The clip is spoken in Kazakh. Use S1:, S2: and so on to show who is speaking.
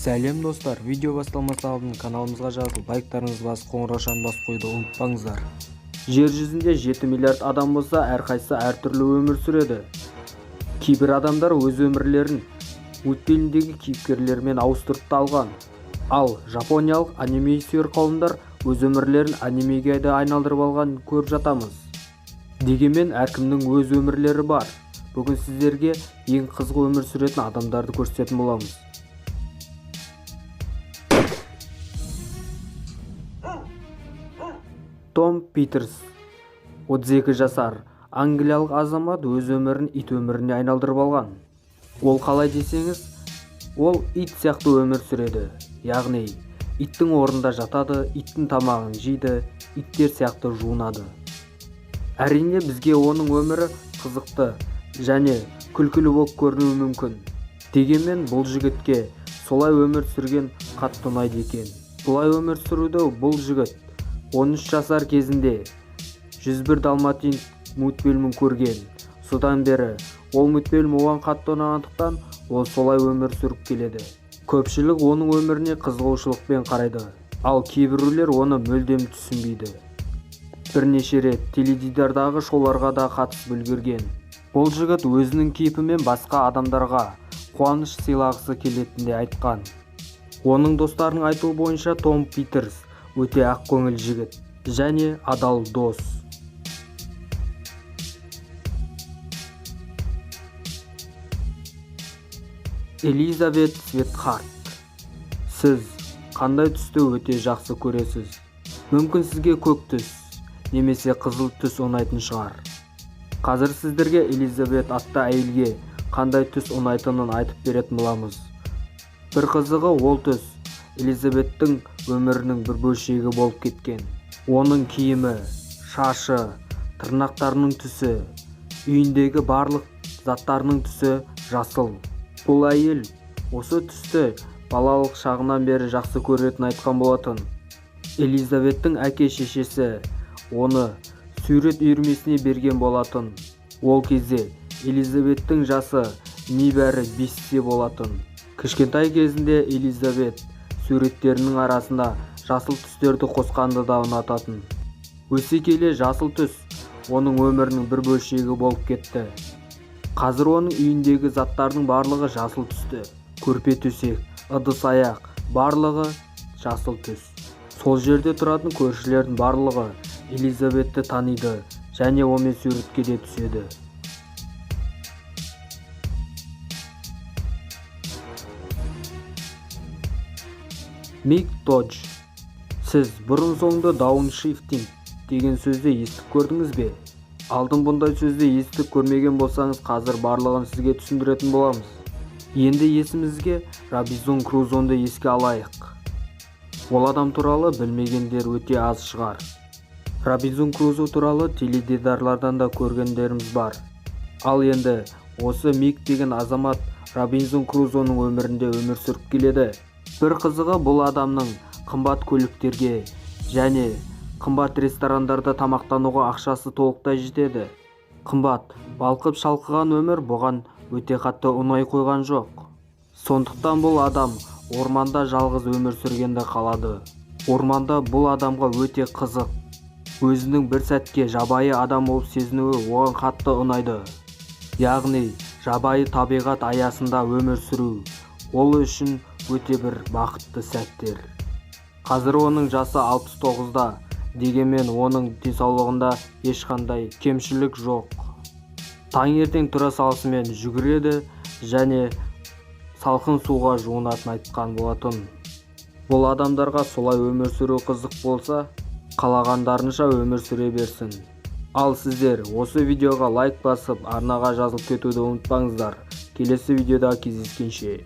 S1: Сәлем достар, видео басталмас алдын каналымызға жазылып, лайктарыңызды басып, қоңыраушаны басып қойды ұмытпаңыздар. Жер жүзінде 7 миллиард адам болса, әрқайсысы әртүрлі өмір сүреді. Кейбір адамдар өз өмірлерін мультфильмдегі кейіпкерлермен ауыстырып та алған. Ал жапониялық аниме сүйер қауымдар өз өмірлерін анимеге айналдырып алған көріп жатамыз. Дегенмен әркімнің өз өмірлері бар. Бүгін сіздерге ең қызық өмір сүретін адамдарды көрсететін боламыз. Том Питерс, 32 жасар, англиялық азамат өз өмірін ит өміріне айналдырып алған. Ол қалай десеңіз, ол ит сияқты өмір сүреді. Яғни, иттің орнында жатады, иттің тамағын жейді, иттер сияқты жуынады. Әрине бізге оның өмірі қызықты және күлкілі болып көрінуі мүмкін. Дегенмен бұл жігітке солай өмір сүрген қатты ұнайды екен. Бұлай өмір сүруді бұл жігіт 13 жасар кезінде 101 Далматин мультфильмін көрген. Содан бері ол мультфильм оған қатты ұнағандықтан ол солай өмір сүріп келеді. Көпшілік оның өміріне қызығушылықпен қарайды, ал кейбіреулер оны мүлдем түсінбейді. Бірнеше рет теледидардағы шоуларға да қатысып үлгерген. Бұл жігіт өзінің кейпімен басқа адамдарға қуаныш сыйлағысы келетінін айтқан. Оның достарының айтуы бойынша Том Питерс өте ақкөңіл жігіт және адал дос. Элизабет Светхарт. Сіз қандай түсті өте жақсы көресіз? Мүмкін сізге көк түс немесе қызыл түс ұнайтын шығар. Қазір сіздерге Элизабет атты әйелге қандай түс ұнайтынын айтып беретін боламыз. Бір қызығы ол түс Элизабеттің өмірінің бір бөлшегі болып кеткен. Оның киімі, шашы, тырнақтарының түсі, үйіндегі барлық заттарының түсі жасыл. Бұл әйел осы түсті балалық шағынан бері жақсы көретін айтқан болатын. Элизабеттің әке-шешесі оны сурет үйірмесіне берген болатын. Ол кезде Элизабеттің жасы небәрі 5-те болатын. Кішкентай кезінде Элизабет суреттерінің арасында жасыл түстерді қосқанды да ұнататын. Өсе келе жасыл түс оның өмірінің бір бөлшегі болып кетті. Қазір оның үйіндегі заттардың барлығы жасыл түсті. Көрпе-төсек, ыдыс-аяқ барлығы жасыл түс. Сол жерде тұратын көршілердің барлығы Элизабетті таниды және онымен суретке де түседі. Мик Додж. Сіз бұрын-соңды дауншифтинг деген сөзді естіп көрдіңіз бе? Алдын бұндай сөзді естіп көрмеген болсаңыз, қазір барлығын сізге түсіндіретін боламыз. Енді есімізге Робинзон Крузоны еске алайық. Ол адам туралы білмегендер өте аз шығар. Робинзон Крузо туралы теледидарлардан да көргендеріміз бар. Ал енді осы Мик деген азамат Робинзон Крузоның өмірінде өмір сүріп келеді. Бір қызығы бұл адамның қымбат көліктерге және қымбат ресторандарда тамақтануға ақшасы толықтай жетеді. Қымбат, балқып шалқыған өмір бұған өте қатты ұнай қойған жоқ. Сондықтан бұл адам орманда жалғыз өмір сүргенді қалады. Орманда бұл адамға өте қызық. Өзінің бір сәтке жабайы адам болып сезінуі оған қатты ұнайды. Яғни, жабайы табиғат аясында өмір сүру ол үшін өте бір бақытты сәттер. Қазір оның жасы 69-да, дегенмен оның денсаулығында ешқандай кемшілік жоқ. Таңертең тұра салысымен жүгіреді және салқын суға жуынатынын айтқан болатын. Бұл адамдарға солай өмір сүру қызық болса, қалағандарынша өмір сүре берсін. Ал сіздер осы видеоға лайк басып, арнаға жазылып кетуді ұмытпаңыздар. Келесі видеода кездескенше.